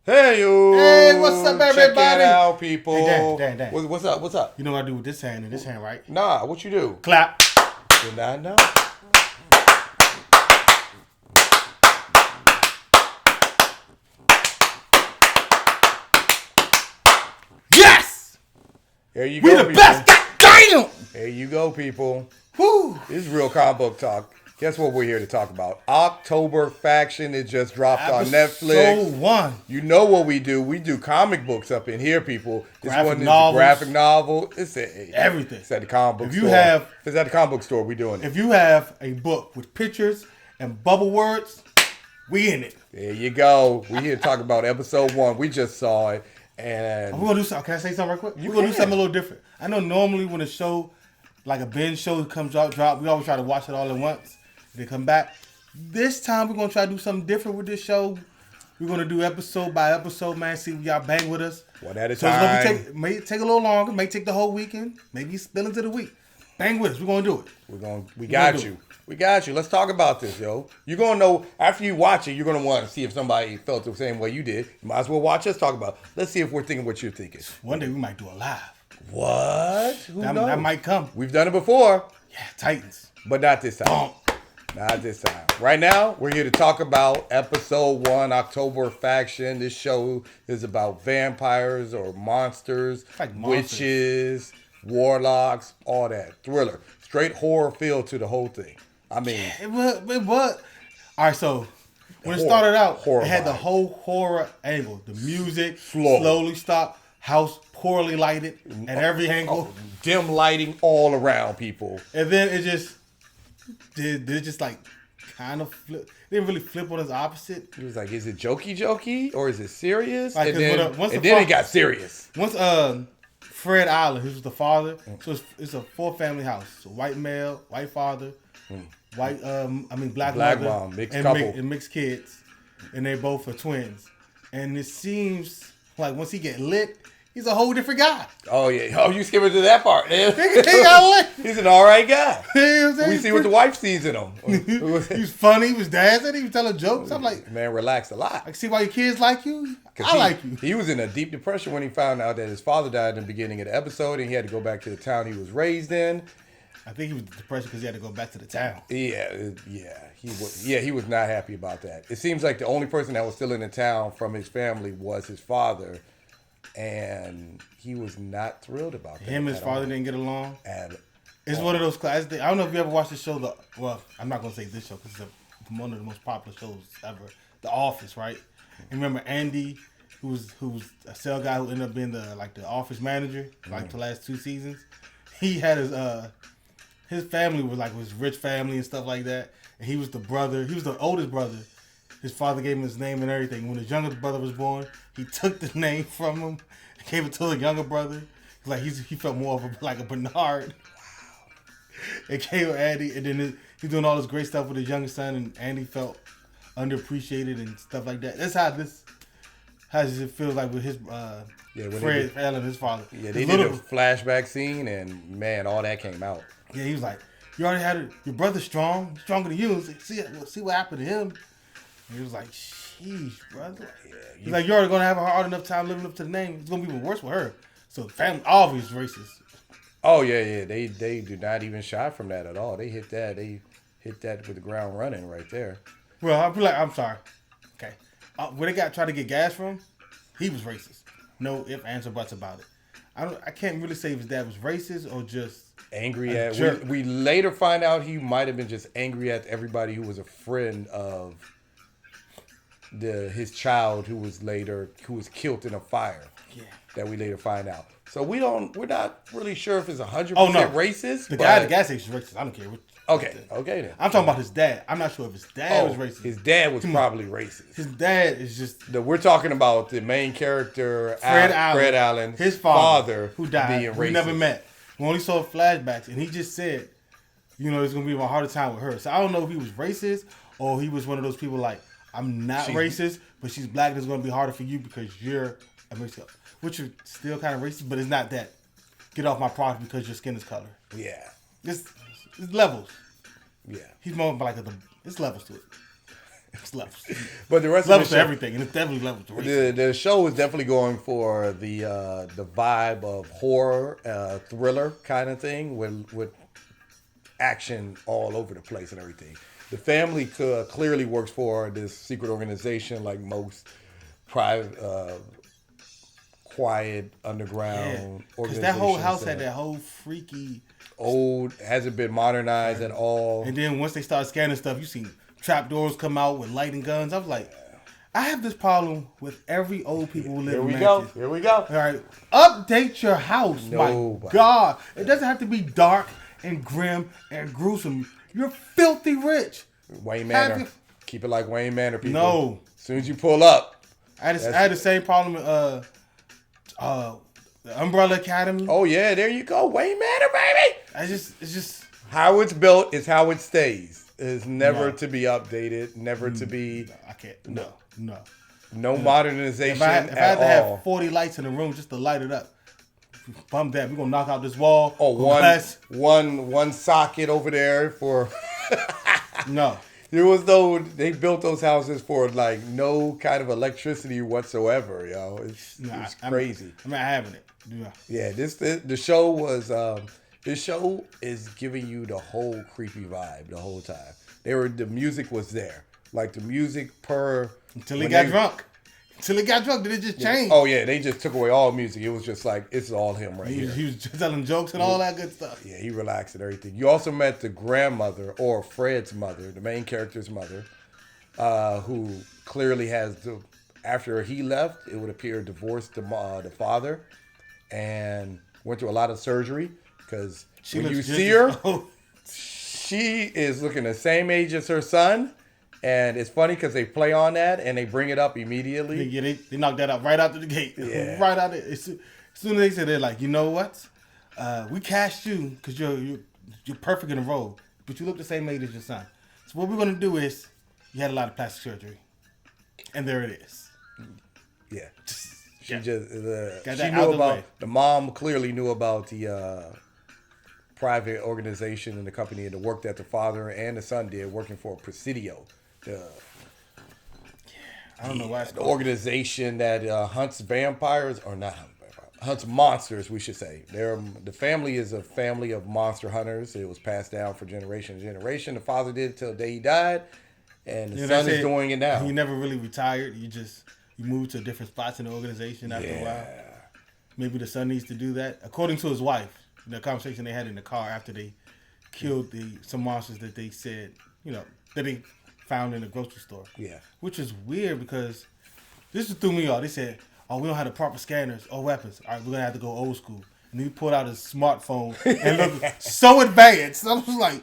Hey you! Hey, what's up, everybody? Check it out, people. Hey, Dan. What's up? What's up? You know what I do with this hand and this hand, right? Nah, what you do? Clap. Did I know? Yes! Here you We go, the people. best. God damn! Here you go, people. Woo! This is real comic book talk. Guess what we're here to talk about? October Faction. It just dropped on Netflix. Episode 1. You know what we do? We do comic books up in here, people. This Graphic one is a novels. graphic novel. It's Everything. It's at the comic book If store. you have- if it's at the comic book store, we doing it. If you have a book with pictures and bubble words, we in it. There you go. We here to talk about episode 1. We just saw it, and We're gonna do something. Can I say something real quick? You We're gonna do can. something a little different. I know normally when a show, like a binge show comes out, we always try to watch it all at once. They come back. This time we're gonna try to do something different with this show. We're gonna do episode by episode, man. See if y'all bang with us. one at a So it's gonna time. may take a little longer. May take the whole weekend. Maybe spill into the week. Bang with us. We're gonna do it. We got do you. We got you. Let's talk about this, yo. You're gonna know after you watch it. You're gonna want to see if somebody felt the same way you did. You might as well watch us talk about it. Let's see if we're thinking what you're thinking. One day we might do a live. What? Who knows? That might come. We've done it before, Yeah, Titans. but not this time. Bump. Not this time. Right now, we're here to talk about episode 1, October Faction. This show is about vampires or monsters, like monsters. witches, warlocks, all that. Thriller. Straight horror feel to the whole thing. I mean, It was. All right, so when it Horror- started out, horror it had the vibe. whole horror angle. The music Slow. slowly stopped. House poorly lighted at every angle, dim lighting all around, people. and then it just did it just like kind of flip. It didn't really flip on its opposite. He was like, is it jokey or is it serious? Like, and 'cause then, when once and the then fa- it got serious. Once Fred Allen, who's the father, so it's a 4-family house. So white male, white father, black Black mother, mom, mixed and couple. and mixed kids, and they both are twins. And it seems like once he get lit, he's a whole different guy. Oh, yeah. Oh, you skipping to that part. He got lit. He's an all right guy. You know what I'm saying? We see what the wife sees in him. He was funny. He was dancing. He was telling jokes. I'm like, Man, relaxed a lot. I see why your kids like you. 'Cause I like you. He was in a deep depression when he found out that his father died in the beginning of the episode, and he had to go back to the town he was raised in. I think he was depressed because he had to go back to the town. He was not happy about that. It seems like the only person that was still in the town from his family was his father, and he was not thrilled about that. Him and his at father all. didn't get along. And It's one of those classes. I don't know if you ever watched the show. I'm not gonna say this show because it's one of the most popular shows ever. The Office, right? And remember Andy, who was a cell guy who ended up being the office manager, like the last 2 seasons. He had his family was like his rich family and stuff like that, and he was the brother. He was the oldest brother. His father gave him his name and everything. When his youngest brother was born, he took the name from him and gave it to the younger brother. Like he felt more of a Bernard. It came with Andy, and then he's doing all this great stuff with his youngest son, and Andy felt underappreciated and stuff like that. That's how it feels like with his when Fred Allen, his father. they His did little- a flashback scene, and man, all that came out. Yeah, he was like, "You already had your brother's strong, stronger than you. See what happened to him." And he was like, "Sheesh, brother." He's like, "You're already gonna have a hard enough time living up to the name. It's gonna be even worse with her." So family obvious racist. Oh yeah. They do not even shy from that at all. They hit that. They hit that with the ground running right there. Well, I feel like I'm sorry. Okay, when they tried to get gas from, he was racist. No ifs, ands, or buts about it. I can't really say if his dad was racist or just Angry a at jerk. we later find out he might have been just angry at everybody who was a friend of his child who was killed in a fire. Yeah. That we later find out. So we're not really sure if it's 100% Oh, no. racist. The but- guy at the gas station is racist. I don't care. Okay then. I'm talking about his dad. I'm not sure if his dad was racist. His dad was probably racist. His dad is just We're talking about the main character, Fred Allen, his father who who died. being We racist. never met. We only saw flashbacks, and he just said, it's gonna be a harder time with her. So I don't know if he was racist or he was one of those people like, I'm not racist, but she's black, and it's gonna be harder for you because you're a mixed up. Which is still kind of racist, but it's not that. Get off my product because your skin is color. Yeah. It's levels. Yeah. He's more like it's levels to it. It's levels. But the rest Levels of to the show, everything, and it's definitely levels to racism. the show is definitely going for the vibe of horror, thriller kind of thing with action all over the place and everything. The family clearly works for this secret organization, like most private, quiet underground Because organizations. that whole house had that whole freaky. Old, hasn't been modernized at all. And then once they start scanning stuff, you see trapdoors come out with lighting guns. I was like, I have this problem with every old people who live in mansions. Here we go. All right, update your house. Nobody. My God, it doesn't have to be dark and grim and gruesome. You're filthy rich. Wayne Manor. Keep it like Wayne Manor, people. No. As soon as you pull up. I had the same problem with the Umbrella Academy. Oh yeah, there you go, Wayne Manor, baby. It's just How it's built is how it stays. It's never No. to be updated, never to be I can't. No. no modernization If I had at to all. have 40 lights in the room just to light it up, bump that. We're gonna knock out this wall. Oh, one socket over there for. No. There was they built those houses for like no kind of electricity whatsoever, yo. It's crazy. I'm not having it. Yeah, the show was this show is giving you the whole creepy vibe the whole time. The music was there. Like the music Until he got drunk. Until he got drunk, did it just change? Oh yeah, they just took away all music. It was just like it's all him right here. He was just telling jokes and all that good stuff. Yeah, he relaxed and everything. You also met the grandmother, or Fred's mother, the main character's mother, who clearly has after he left, it would appear divorced the father, and went through a lot of surgery because when you see her, she is looking the same age as her son. And it's funny because they play on that and they bring it up immediately. Yeah, they knocked that out right out the gate. Yeah. Right out there. As soon as they said, they're like, you know what? We cast you because you're perfect in the role, but you look the same age as your son. So what we're gonna do is, you had a lot of plastic surgery, and there it is. Yeah, she Yeah. just Got she that knew out the about way. the mom clearly knew about the private organization and the company and the work that the father and the son did working for Presidio. I don't know why it's The called. organization that hunts vampires, or not hunts monsters, we should say. The family is a family of monster hunters. It was passed down for generation to generation. The father did it till the day he died, and the son is doing it now. You never really retired. You moved to different spots in the organization after a while. Maybe the son needs to do that. According to his wife, the conversation they had in the car after they killed some monsters that they said, that they found in the grocery store. Yeah. Which is weird because this just threw me off. They said, oh, we don't have the proper scanners or weapons. All right, we're going to have to go old school. And he pulled out his smartphone and looked so advanced. I was like,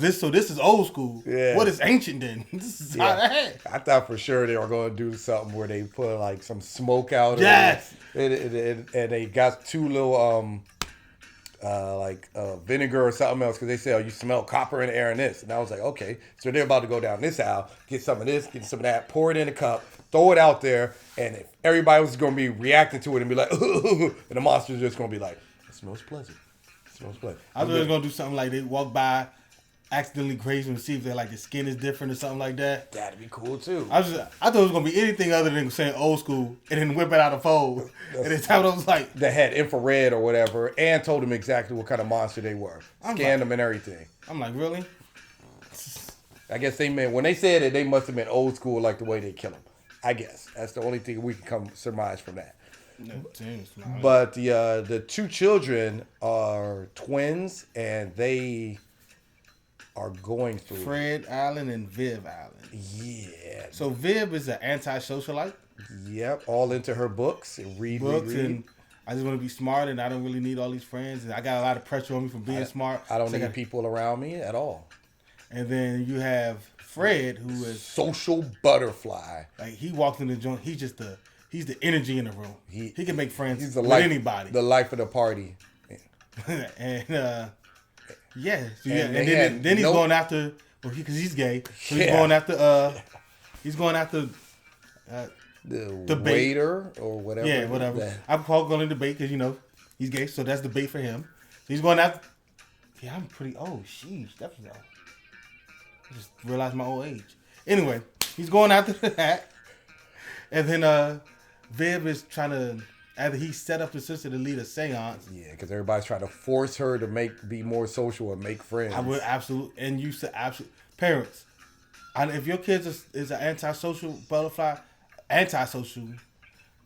this is old school. Yeah. What is ancient then? This is how that. I thought for sure they were going to do something where they put like some smoke out. Yes. And they got two little vinegar or something else because they say, you smell copper in the air and this. And I was like, okay. So they're about to go down this aisle, get some of this, get some of that, pour it in a cup, throw it out there, and if everybody was going to be reacting to it and be like, and the monster's just going to be like, it smells pleasant. It smells pleasant. I thought they were going to do something like they walk by, accidentally graze them and see if they're like the skin is different or something like that. That'd be cool too. I thought it was going to be anything other than saying old school and then whip it out of fold. And it's how I was like, That had infrared or whatever, and told them exactly what kind of monster they were. Scanned them and everything. I'm like, really? I guess they meant, when they said it, they must have meant old school, like the way they kill them. I guess that's the only thing we can surmise from that. But the two children are twins, and they are going through Fred Allen and Viv Allen. Yeah. So Viv is an anti-socialite. Yep. All into her books and read. And I just want to be smart, and I don't really need all these friends. And I got a lot of pressure on me from being smart. I don't need people around me at all. And then you have Fred, who is social butterfly. Like he walks in the joint, he's the energy in the room. He can make friends with anybody. The life of the party. and then he's going after, because he's gay. So he's going after the debate. waiter or whatever. Yeah, whatever. I'm going to debate because he's gay, so that's debate for him. So he's going after. Yeah, I'm pretty old. Sheesh, that's I just realized my old age. Anyway, He's going after that. And then Viv is trying to, either he set up the sister to lead a seance. Yeah, because everybody's trying to force her to be more social and make friends. I would absolutely, and you said absolutely, parents, and if your kids is an antisocial butterfly, antisocial,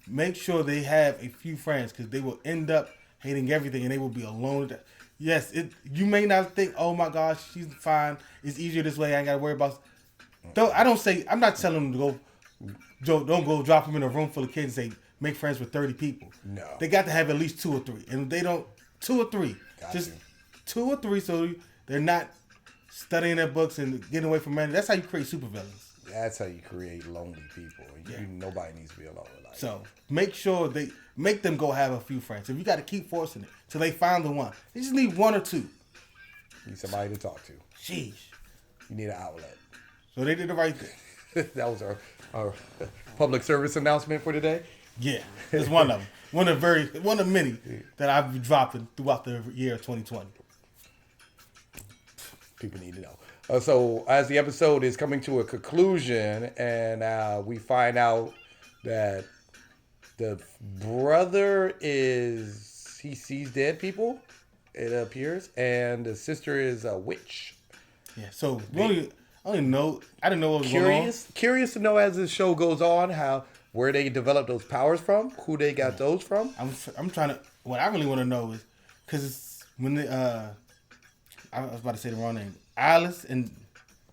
make sure they have a few friends because they will end up hating everything and they will be alone. Yes, you may not think, oh my gosh, she's fine. It's easier this way. I ain't got to worry about. I'm not telling them to go, don't go drop them in a room full of kids and say, make friends with 30 people. No. They got to have at least 2 or 3. And if they don't, 2 or 3. Got Just you. 2 or 3 so they're not studying their books and getting away from men. That's how you create supervillains. That's how you create lonely people. Nobody needs to be alone. So make sure make them go have a few friends. If you got to keep forcing it till they find the one. You just need 1 or 2. You need somebody to talk to. Sheesh. You need an outlet. So they did the right thing. That was our public service announcement for today. Yeah, it's one of them. One of many that I've been dropping throughout the year 2020. People need to know. So as the episode is coming to a conclusion, and we find out that the brother he sees dead people, it appears, and the sister is a witch. Yeah. So I didn't know what was going on. Curious to know as the show goes on where they developed those powers from, who they got those from. I'm trying to. What I really want to know is because it's when I was about to say the wrong name.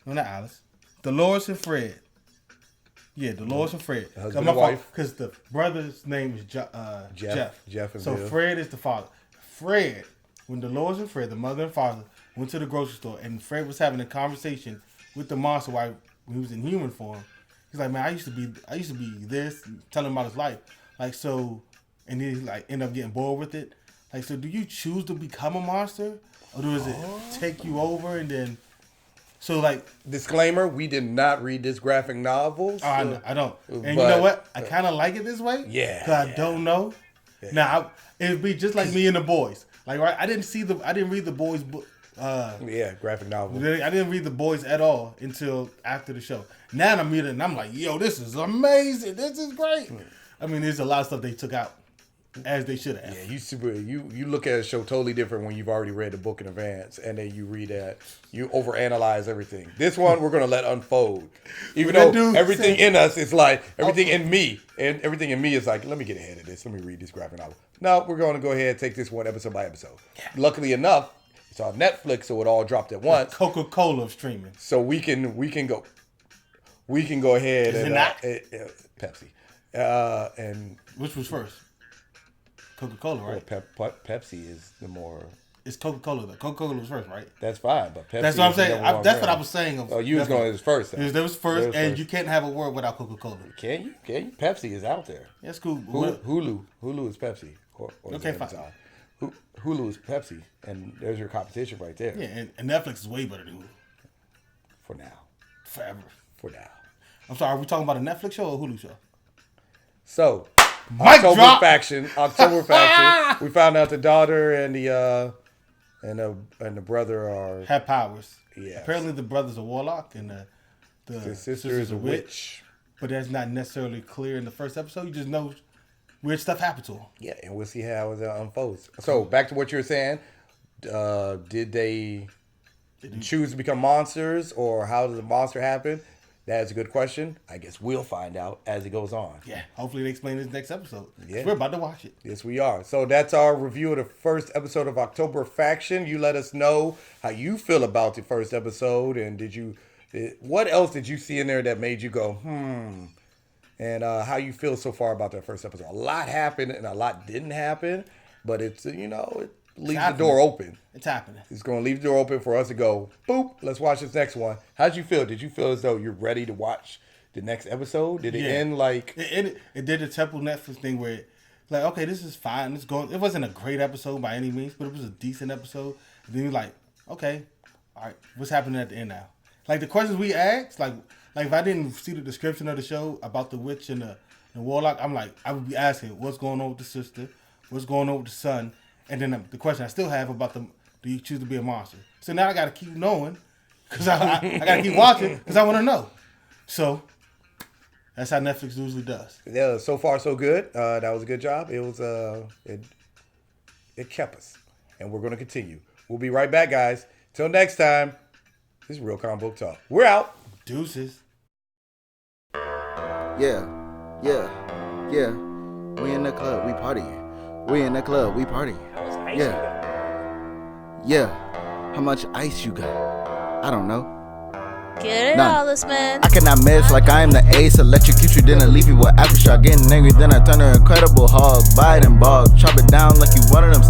Not Alice. Dolores and Fred. Yeah, Dolores and Fred. Husband and wife. Because the brother's name is Jeff. Jeff and so Bill. Fred is the father. Fred, when Dolores and Fred, the mother and father, went to the grocery store and Fred was having a conversation with the monster while he was in human form. He's like, man, I used to be this, telling him about his life. Like, so, and then he like end up getting bored with it. Like, so do you choose to become a monster? Or does it take you over and then, so like. Disclaimer, we did not read this graphic novel. So, I don't. And you know what? I kind of like it this way. Yeah. Because I don't know. Yeah. Now, it'd be just like me and the boys. Like, right, I didn't read the boys' book. Graphic novel. I didn't read the boys at all until after the show. Now I'm reading and I'm like, yo, this is amazing. This is great. I mean, there's a lot of stuff they took out, as they should have. Yeah, you look at a show totally different when you've already read the book in advance, and then you read that. You overanalyze everything. This one we're gonna let unfold, even though everything in us is like everything in me, and everything in me is like, let me get ahead of this. Let me read this graphic novel. No, we're gonna go ahead and take this one episode by episode. Yeah. Luckily enough, it's on Netflix, so it all dropped at once. Coca-Cola of streaming, so we can go ahead is and Pepsi, and which was first? Coca-Cola, right? Well, Pepsi is the more. It's Coca-Cola though. Coca-Cola was first, right? That's fine, but Pepsi. That's what I'm saying. That's what I was saying. You was going as first. That was first, and you can't have a word without Coca-Cola. Can you? Pepsi is out there. That's cool. Hulu is Pepsi. Or okay, fine. Hulu is Pepsi, and there's your competition right there. Yeah, and Netflix is way better than Hulu. For now. Forever. For now. I'm sorry, are we talking about a Netflix show or a Hulu show? So, October faction. We found out the daughter and the brother have powers. Yeah. Apparently, the brother's a warlock and the sister is a witch. But that's not necessarily clear in the first episode. You just know weird stuff happened to him. Yeah, and we'll see how it unfolds. So, back to what you were saying. Did they choose to become monsters, or how did the monster happen? That's a good question. I guess we'll find out as it goes on. Yeah, hopefully they explain this next episode. Yeah. We're about to watch it. Yes, we are. So that's our review of the first episode of October Faction. You let us know how you feel about the first episode, and what else did you see in there that made you go, and how you feel so far about that first episode. A lot happened and a lot didn't happen, but it leaves the door open. It's happening. It's going to leave the door open for us to go, boop, let's watch this next one. How'd you feel? Did you feel as though you're ready to watch the next episode? Did it end like... It did the typical Netflix thing where, like, okay, this is fine. It's going. It wasn't a great episode by any means, but it was a decent episode. And then you're like, okay, all right, what's happening at the end now? Like, the questions we asked, like if I didn't see the description of the show about the witch and the warlock, I would be asking, what's going on with the sister? What's going on with the son? And then the question I still have about do you choose to be a monster? So now I got to keep knowing because I got to keep watching because I want to know. So That's how Netflix usually does. Yeah, so far so good. That was a good job. It was it kept us, and we're going to continue. We'll be right back, guys. Till next time. This is Real Comic Book Talk. We're out. Deuces. Yeah. We in the club, we party. We in the club, we party. Yeah. How much ice you got? I don't know. Get it, None. Hollis, man. I cannot miss like I am the ace. Electrocute you, then I leave you with aftershock. Getting angry, then I turn her Incredible Hulk. Bite and bog, chop it down like you one of them.